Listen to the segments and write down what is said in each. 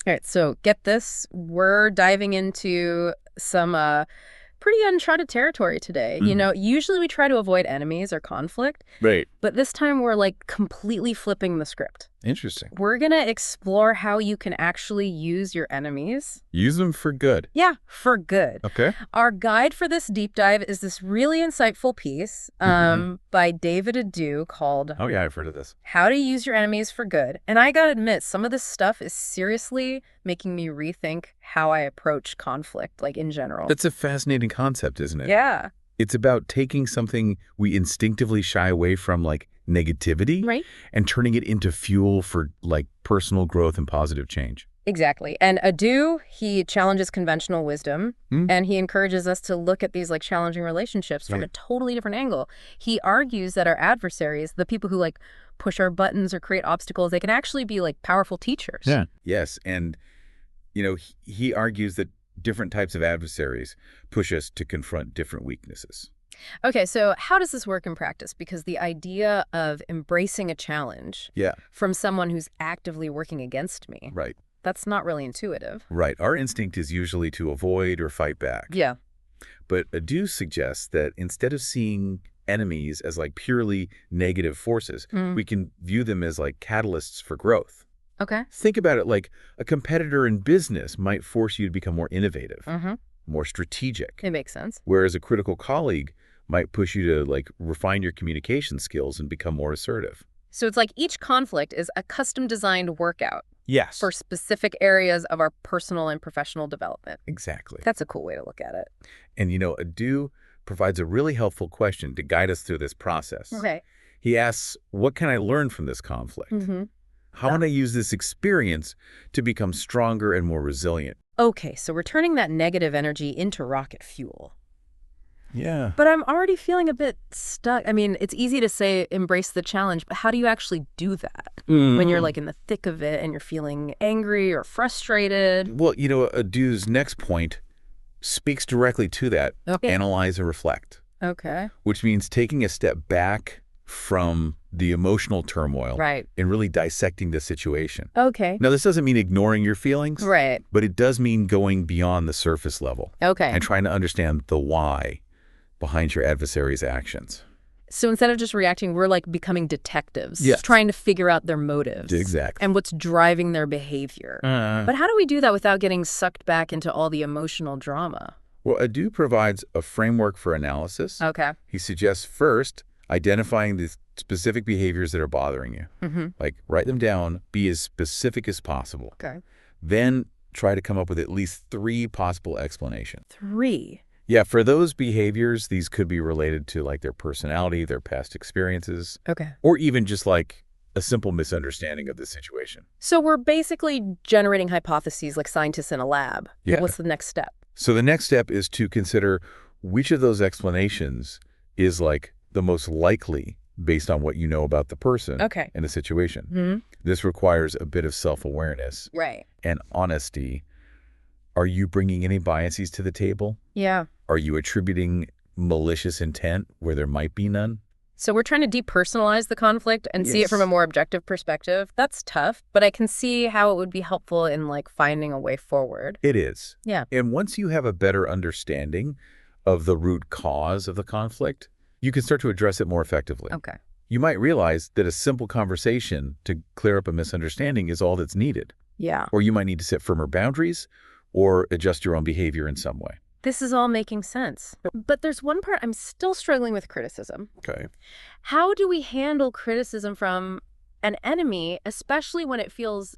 All right, so get this. We're diving into some pretty uncharted territory today. You know, usually we try to avoid enemies or conflict, Right. but this time we're like completely flipping the script. Interesting. We're going to explore how you can actually use your enemies. Use them for good. Yeah, for good. Okay. Our guide for this deep dive is this really insightful piece by David Adu called Oh, yeah, I've heard of this. How to Use Your Enemies for Good. And I gotta admit, some of this stuff is seriously making me rethink how I approach conflict, like in general. That's a fascinating concept, isn't it? Yeah. It's about taking something we instinctively shy away from, like negativity, Right? and turning it into fuel for like personal growth and positive change. Exactly. And Adu, he challenges conventional wisdom, and he encourages us to look at these like challenging relationships from a totally different angle. He argues that our adversaries, the people who like push our buttons or create obstacles, they can actually be like powerful teachers. Yeah. Yes. And, you know, he argues that different types of adversaries push us to confront different weaknesses. Okay, so how does this work in practice? Because the idea of embracing a challenge from someone who's actively working against me, Right. that's not really intuitive. Right. Our instinct is usually to avoid or fight back. Yeah. But Adu suggests that instead of seeing enemies as like purely negative forces, we can view them as like catalysts for growth. Okay. Think about it like a competitor in business might force you to become more innovative, more strategic. It makes sense. Whereas a critical colleague might push you to like refine your communication skills and become more assertive. So it's like each conflict is a custom-designed workout. Yes. For specific areas of our personal and professional development. Exactly. That's a cool way to look at it. And, you know, Adu provides a really helpful question to guide us through this process. Okay. He asks, what can I learn from this conflict? How can I use this experience to become stronger and more resilient? Okay, so we're turning that negative energy into rocket fuel. Yeah. But I'm already feeling a bit stuck. I mean, it's easy to say embrace the challenge, but how do you actually do that when you're like in the thick of it and you're feeling angry or frustrated? Well, you know, Adu's next point speaks directly to that. Okay. Analyze and reflect. Okay. Which means taking a step back from the emotional turmoil. Right. And really dissecting the situation. Okay. Now, this doesn't mean ignoring your feelings. Right. But it does mean going beyond the surface level. Okay. And trying to understand the why behind your adversary's actions. So instead of just reacting, we're like becoming detectives, Yes. trying to figure out their motives. Exactly. And what's driving their behavior. But how do we do that without getting sucked back into all the emotional drama? Well, Adu provides a framework for analysis. Okay. He suggests first identifying the specific behaviors that are bothering you. Like write them down, be as specific as possible. Okay. Then try to come up with at least 3 possible explanations. 3. Yeah, for those behaviors, these could be related to like their personality, their past experiences, Okay. or even just like a simple misunderstanding of the situation. So we're basically generating hypotheses like scientists in a lab. Yeah. What's the next step? So the next step is to consider which of those explanations is like the most likely based on what you know about the person and the situation. This requires a bit of self-awareness Right. and honesty. Are you bringing any biases to the table? Yeah. Are you attributing malicious intent where there might be none? So we're trying to depersonalize the conflict and see it Yes. from a more objective perspective. That's tough, but I can see how it would be helpful in like finding a way forward. It is. Yeah. And once you have a better understanding of the root cause of the conflict, you can start to address it more effectively. Okay. You might realize that a simple conversation to clear up a misunderstanding is all that's needed. Yeah. Or you might need to set firmer boundaries or adjust your own behavior in some way. This is all making sense. But there's one part I'm still struggling with criticism. Okay. How do we handle criticism from an enemy, especially when it feels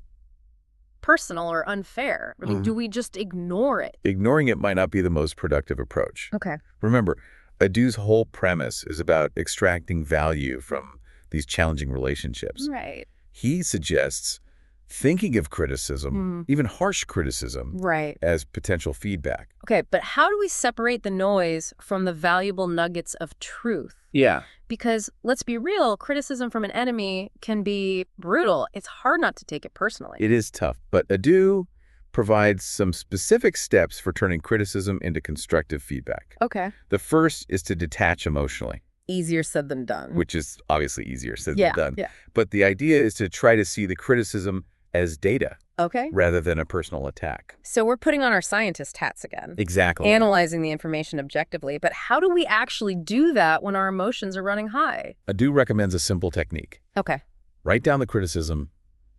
personal or unfair? I mean, do we just ignore it? Ignoring it might not be the most productive approach. Okay. Remember, Adu's whole premise is about extracting value from these challenging relationships. Right. He suggests thinking of criticism, even harsh criticism, Right. as potential feedback. Okay, but how do we separate the noise from the valuable nuggets of truth? Yeah. Because let's be real, criticism from an enemy can be brutal. It's hard not to take it personally. It is tough, but Adu provides some specific steps for turning criticism into constructive feedback. Okay. The first is to detach emotionally, Easier said than done. which is obviously easier said Yeah, than done. yeah. But the idea is to try to see the criticism as data, Okay. rather than a personal attack. So we're putting on our scientist hats again. Exactly. Analyzing the information objectively. But how do we actually do that when our emotions are running high? Adu recommends a simple technique. Okay. Write down the criticism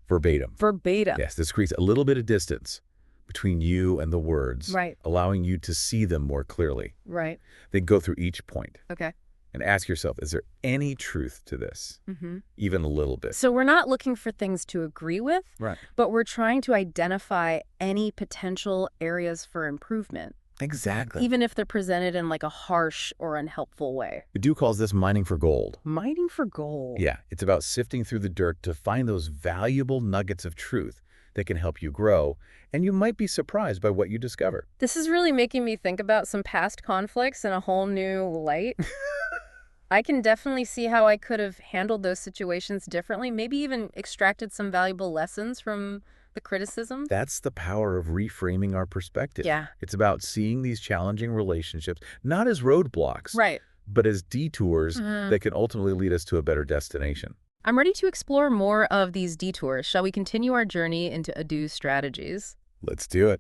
verbatim. Verbatim. Yes, this creates a little bit of distance between you and the words, right, allowing you to see them more clearly. Right. Then go through each point. Okay. And ask yourself, is there any truth to this? Even a little bit. So we're not looking for things to agree with, right, but we're trying to identify any potential areas for improvement. Exactly. Even if they're presented in like a harsh or unhelpful way. Adu calls this mining for gold. Mining for gold. Yeah, it's about sifting through the dirt to find those valuable nuggets of truth that can help you grow, and you might be surprised by what you discover. This is really making me think about some past conflicts in a whole new light. I can definitely see how I could have handled those situations differently, maybe even extracted some valuable lessons from the criticism. That's the power of reframing our perspective. Yeah. It's about seeing these challenging relationships not as roadblocks, right, but as detours that can ultimately lead us to a better destination. I'm ready to explore more of these detours. Shall we continue our journey into Adu's strategies? Let's do it.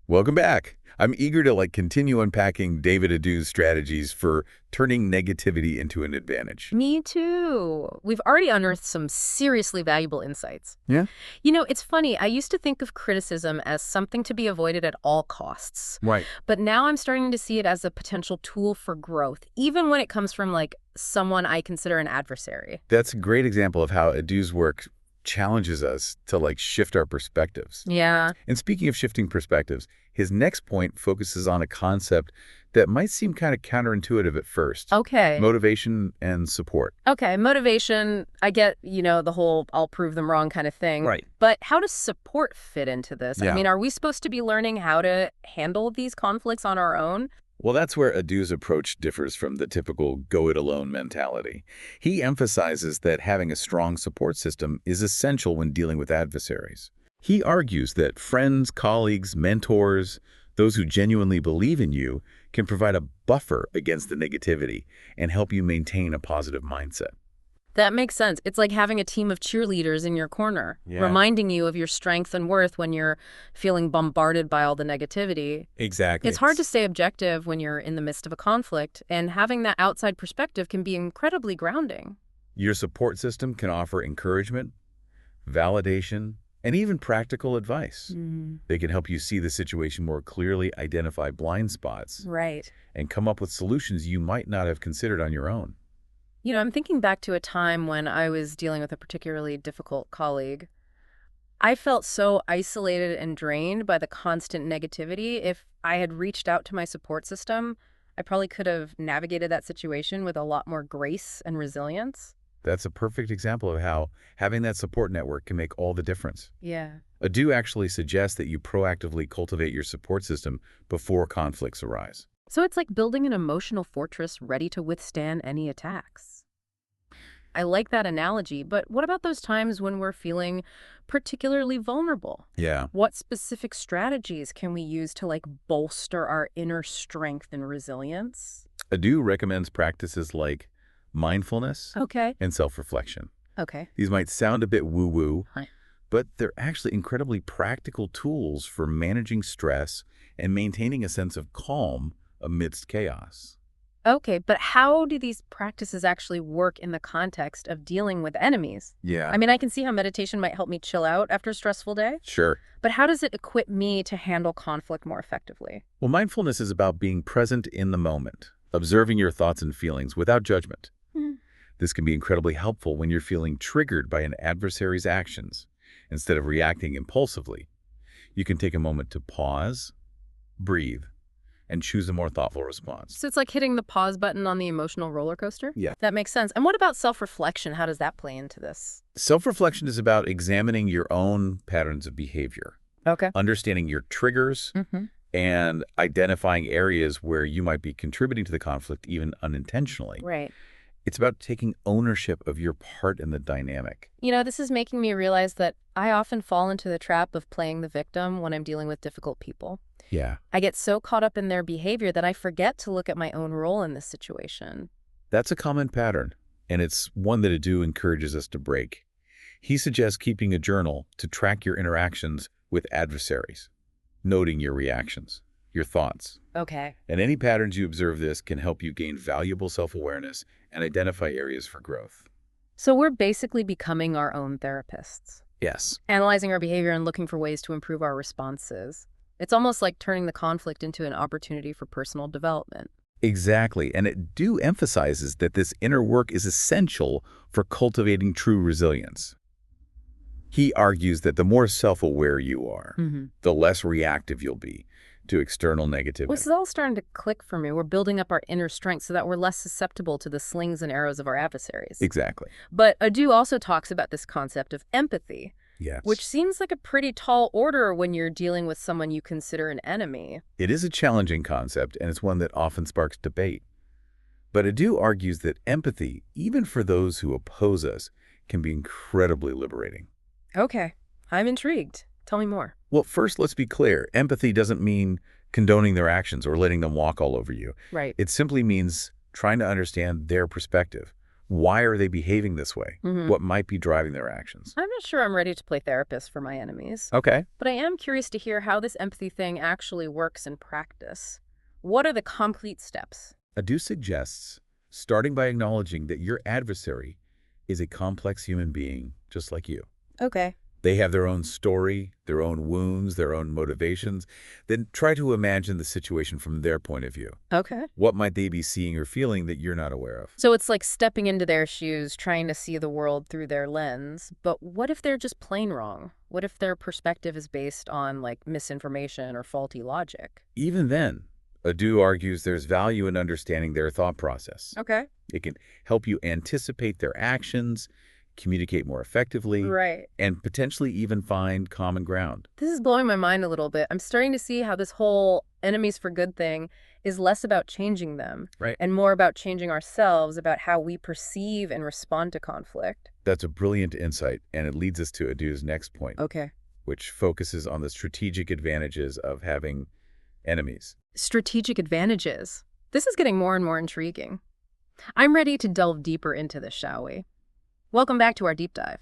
Welcome back. I'm eager to continue unpacking David Adu's strategies for turning negativity into an advantage. Me too. We've already unearthed some seriously valuable insights. Yeah? You know, it's funny. I used to think of criticism as something to be avoided at all costs. Right. But now I'm starting to see it as a potential tool for growth, even when it comes from someone I consider an adversary. That's a great example of how Adu's work challenges us to shift our perspectives. Yeah. And speaking of shifting perspectives, his next point focuses on a concept that might seem kind of counterintuitive at first. Okay. Motivation and support. Okay, motivation, I get, the whole I'll prove them wrong kind of thing. Right. But how does support fit into this? Yeah. I mean, are we supposed to be learning how to handle these conflicts on our own? Well, that's where Adu's approach differs from the typical go-it-alone mentality. He emphasizes that having a strong support system is essential when dealing with adversaries. He argues that friends, colleagues, mentors, those who genuinely believe in you, can provide a buffer against the negativity and help you maintain a positive mindset. That makes sense. It's like having a team of cheerleaders in your corner, reminding you of your strength and worth when you're feeling bombarded by all the negativity. Exactly. It's hard to stay objective when you're in the midst of a conflict, and having that outside perspective can be incredibly grounding. Your support system can offer encouragement, validation, and even practical advice. They can help you see the situation more clearly, identify blind spots, right, and come up with solutions you might not have considered on your own. I'm thinking back to a time when I was dealing with a particularly difficult colleague. I felt so isolated and drained by the constant negativity. If I had reached out to my support system, I probably could have navigated that situation with a lot more grace and resilience. That's a perfect example of how having that support network can make all the difference. Yeah. Adu actually suggests that you proactively cultivate your support system before conflicts arise. So it's like building an emotional fortress ready to withstand any attacks. I like that analogy, but what about those times when we're feeling particularly vulnerable? Yeah. What specific strategies can we use to bolster our inner strength and resilience? Adu recommends practices like mindfulness and self-reflection. Okay. These might sound a bit woo-woo, but they're actually incredibly practical tools for managing stress and maintaining a sense of calm amidst chaos. Okay, but how do these practices actually work in the context of dealing with enemies? Yeah. I mean, I can see how meditation might help me chill out after a stressful day. Sure. But how does it equip me to handle conflict more effectively? Well, mindfulness is about being present in the moment, observing your thoughts and feelings without judgment. This can be incredibly helpful when you're feeling triggered by an adversary's actions. Instead of reacting impulsively, you can take a moment to pause, breathe, and choose a more thoughtful response. So it's like hitting the pause button on the emotional roller coaster? Yeah. That makes sense. And what about self-reflection? How does that play into this? Self-reflection is about examining your own patterns of behavior, understanding your triggers, and identifying areas where you might be contributing to the conflict even unintentionally. Right. It's about taking ownership of your part in the dynamic. This is making me realize that I often fall into the trap of playing the victim when I'm dealing with difficult people. Yeah. I get so caught up in their behavior that I forget to look at my own role in this situation. That's a common pattern, and it's one that Adu encourages us to break. He suggests keeping a journal to track your interactions with adversaries, noting your reactions, your thoughts. Okay. And any patterns you observe this can help you gain valuable self-awareness and identify areas for growth. So we're basically becoming our own therapists. Yes. Analyzing our behavior and looking for ways to improve our responses. It's almost like turning the conflict into an opportunity for personal development. Exactly. And it emphasizes that this inner work is essential for cultivating true resilience. He argues that the more self-aware you are, the less reactive you'll be to external negativity. Well, this is all starting to click for me. We're building up our inner strength so that we're less susceptible to the slings and arrows of our adversaries. Exactly. But Adu also talks about this concept of empathy, Yes. which seems like a pretty tall order when you're dealing with someone you consider an enemy. It is a challenging concept, and it's one that often sparks debate. But Adu argues that empathy, even for those who oppose us, can be incredibly liberating. Okay, I'm intrigued. Tell me more. Well, first, let's be clear. Empathy doesn't mean condoning their actions or letting them walk all over you. Right. It simply means trying to understand their perspective. Why are they behaving this way? What might be driving their actions? I'm not sure I'm ready to play therapist for my enemies. Okay. But I am curious to hear how this empathy thing actually works in practice. What are the concrete steps? Adu suggests starting by acknowledging that your adversary is a complex human being just like you. Okay. They have their own story, their own wounds, their own motivations. Then try to imagine the situation from their point of view. Okay. What might they be seeing or feeling that you're not aware of? So it's like stepping into their shoes, trying to see the world through their lens. But what if they're just plain wrong? What if their perspective is based on, like, misinformation or faulty logic? Even then, Adu argues there's value in understanding their thought process. Okay. It can help you anticipate their actions, communicate more effectively, Right. and potentially even find common ground. This is blowing my mind a little bit. I'm starting to see how this whole enemies for good thing is less about changing them and more about changing ourselves, about how we perceive and respond to conflict. That's a brilliant insight, and it leads us to Adu's next point, Okay. which focuses on the strategic advantages of having enemies. Strategic advantages. This is getting more and more intriguing. I'm ready to delve deeper into this, shall we? Welcome back to our deep dive.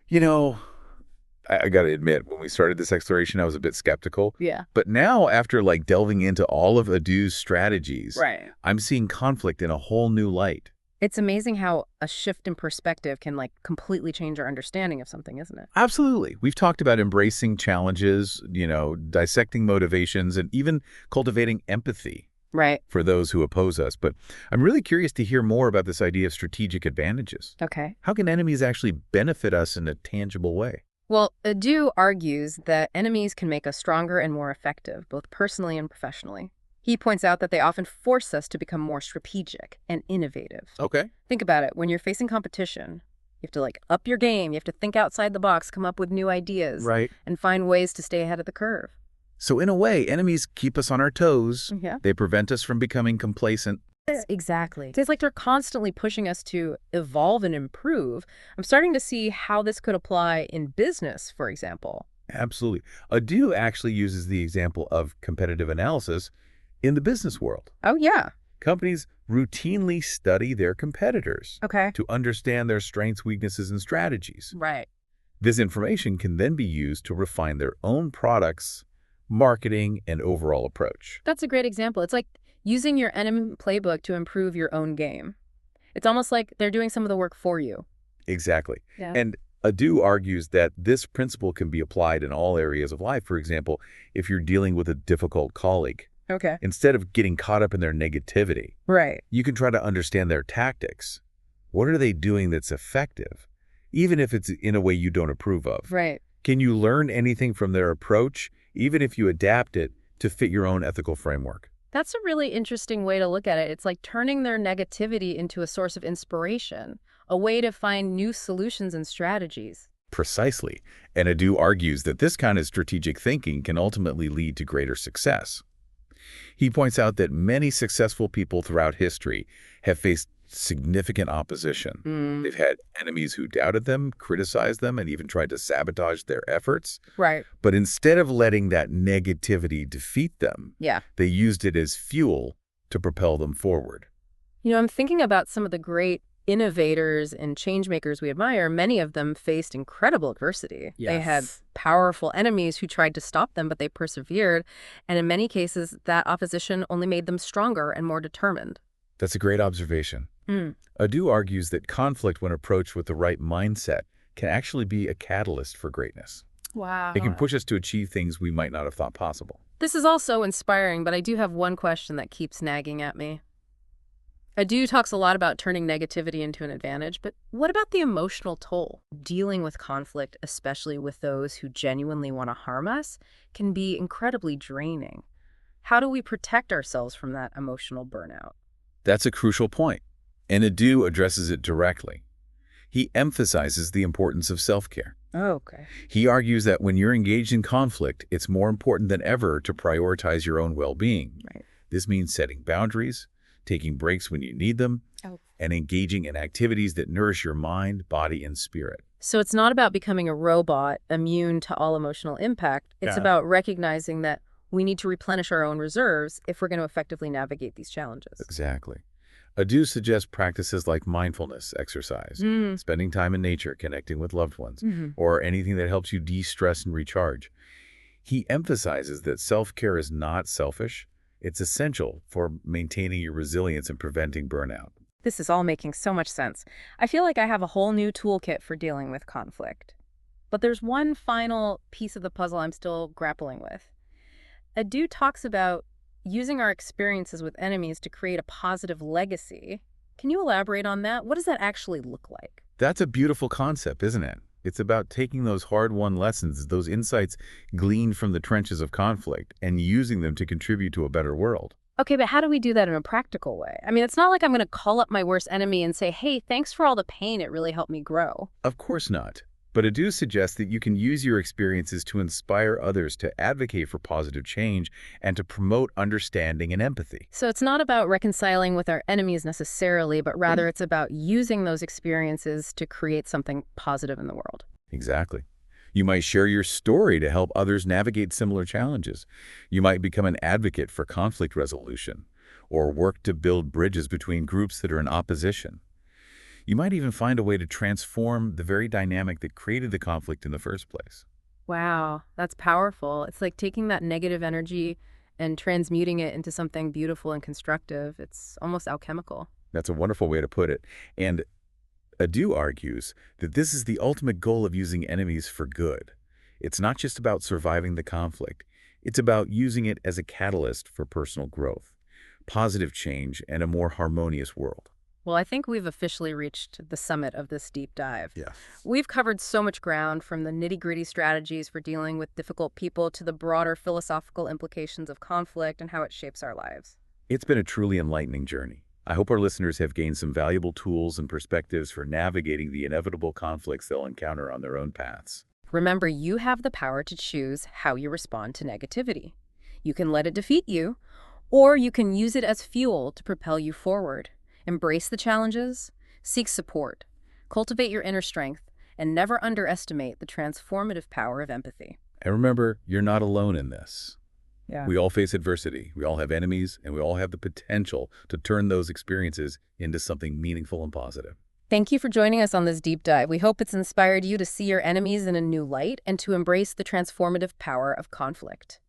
You know, I got to admit, when we started this exploration, I was a bit skeptical. Yeah. But now, after delving into all of Adu's strategies, Right. I'm seeing conflict in a whole new light. It's amazing how a shift in perspective can completely change our understanding of something, isn't it? Absolutely. We've talked about embracing challenges, dissecting motivations, and even cultivating empathy. Right. For those who oppose us. But I'm really curious to hear more about this idea of strategic advantages. Okay. How can enemies actually benefit us in a tangible way? Well, Adu argues that enemies can make us stronger and more effective, both personally and professionally. He points out that they often force us to become more strategic and innovative. Okay. Think about it. When you're facing competition, you have to up your game. You have to think outside the box, come up with new ideas, right, and find ways to stay ahead of the curve. So in a way, enemies keep us on our toes. Yeah. They prevent us from becoming complacent. Exactly. It's like they're constantly pushing us to evolve and improve. I'm starting to see how this could apply in business, for example. Absolutely. Adu actually uses the example of competitive analysis in the business world. Oh, yeah. Companies routinely study their competitors to understand their strengths, weaknesses, and strategies. Right. This information can then be used to refine their own products, marketing, and overall approach. That's a great example. It's like using your enemy playbook to improve your own game. It's almost like they're doing some of the work for you. Exactly. Yeah. And Adu argues that this principle can be applied in all areas of life. For example, if you're dealing with a difficult colleague, instead of getting caught up in their negativity, you can try to understand their tactics. What are they doing that's effective, even if it's in a way you don't approve of? Right. Can you learn anything from their approach, even if you adapt it to fit your own ethical framework? That's a really interesting way to look at it. It's like turning their negativity into a source of inspiration, a way to find new solutions and strategies. Precisely. And Adu argues that this kind of strategic thinking can ultimately lead to greater success. He points out that many successful people throughout history have faced significant opposition. They've had enemies who doubted them, criticized them, and even tried to sabotage their efforts. Right. But instead of letting that negativity defeat them, they used it as fuel to propel them forward. I'm thinking about some of the great innovators and change makers we admire, many of them faced incredible adversity. Yes. They had powerful enemies who tried to stop them, but they persevered. And in many cases, that opposition only made them stronger and more determined. That's a great observation. Adu argues that conflict, when approached with the right mindset, can actually be a catalyst for greatness. Wow. It can push us to achieve things we might not have thought possible. This is also inspiring, but I do have one question that keeps nagging at me. Adu talks a lot about turning negativity into an advantage, but what about the emotional toll? Dealing with conflict, especially with those who genuinely want to harm us, can be incredibly draining. How do we protect ourselves from that emotional burnout? That's a crucial point, and Adu addresses it directly. He emphasizes the importance of self-care. Oh, okay. He argues that when you're engaged in conflict, it's more important than ever to prioritize your own well-being. Right. This means setting boundaries, taking breaks when you need them, and engaging in activities that nourish your mind, body, and spirit. So it's not about becoming a robot immune to all emotional impact. It's about recognizing that we need to replenish our own reserves if we're going to effectively navigate these challenges. Exactly. Adu suggests practices like mindfulness exercise, spending time in nature, connecting with loved ones, or anything that helps you de-stress and recharge. He emphasizes that self-care is not selfish. It's essential for maintaining your resilience and preventing burnout. This is all making so much sense. I feel like I have a whole new toolkit for dealing with conflict. But there's one final piece of the puzzle I'm still grappling with. Adu talks about using our experiences with enemies to create a positive legacy. Can you elaborate on that? What does that actually look like? That's a beautiful concept, isn't it? It's about taking those hard-won lessons, those insights gleaned from the trenches of conflict, and using them to contribute to a better world. Okay, but how do we do that in a practical way? I mean, it's not like I'm going to call up my worst enemy and say, hey, thanks for all the pain. It really helped me grow. Of course not. But Adu suggests that you can use your experiences to inspire others to advocate for positive change and to promote understanding and empathy. So it's not about reconciling with our enemies necessarily, but rather it's about using those experiences to create something positive in the world. Exactly. You might share your story to help others navigate similar challenges. You might become an advocate for conflict resolution or work to build bridges between groups that are in opposition. You might even find a way to transform the very dynamic that created the conflict in the first place. Wow, that's powerful. It's like taking that negative energy and transmuting it into something beautiful and constructive. It's almost alchemical. That's a wonderful way to put it. And Adu argues that this is the ultimate goal of using enemies for good. It's not just about surviving the conflict. It's about using it as a catalyst for personal growth, positive change, and a more harmonious world. Well, I think we've officially reached the summit of this deep dive. Yeah. We've covered so much ground, from the nitty-gritty strategies for dealing with difficult people to the broader philosophical implications of conflict and how it shapes our lives. It's been a truly enlightening journey. I hope our listeners have gained some valuable tools and perspectives for navigating the inevitable conflicts they'll encounter on their own paths. Remember, you have the power to choose how you respond to negativity. You can let it defeat you, or you can use it as fuel to propel you forward. Embrace the challenges, seek support, cultivate your inner strength, and never underestimate the transformative power of empathy. And remember, you're not alone in this. Yeah. We all face adversity, we all have enemies, and we all have the potential to turn those experiences into something meaningful and positive. Thank you for joining us on this deep dive. We hope it's inspired you to see your enemies in a new light and to embrace the transformative power of conflict.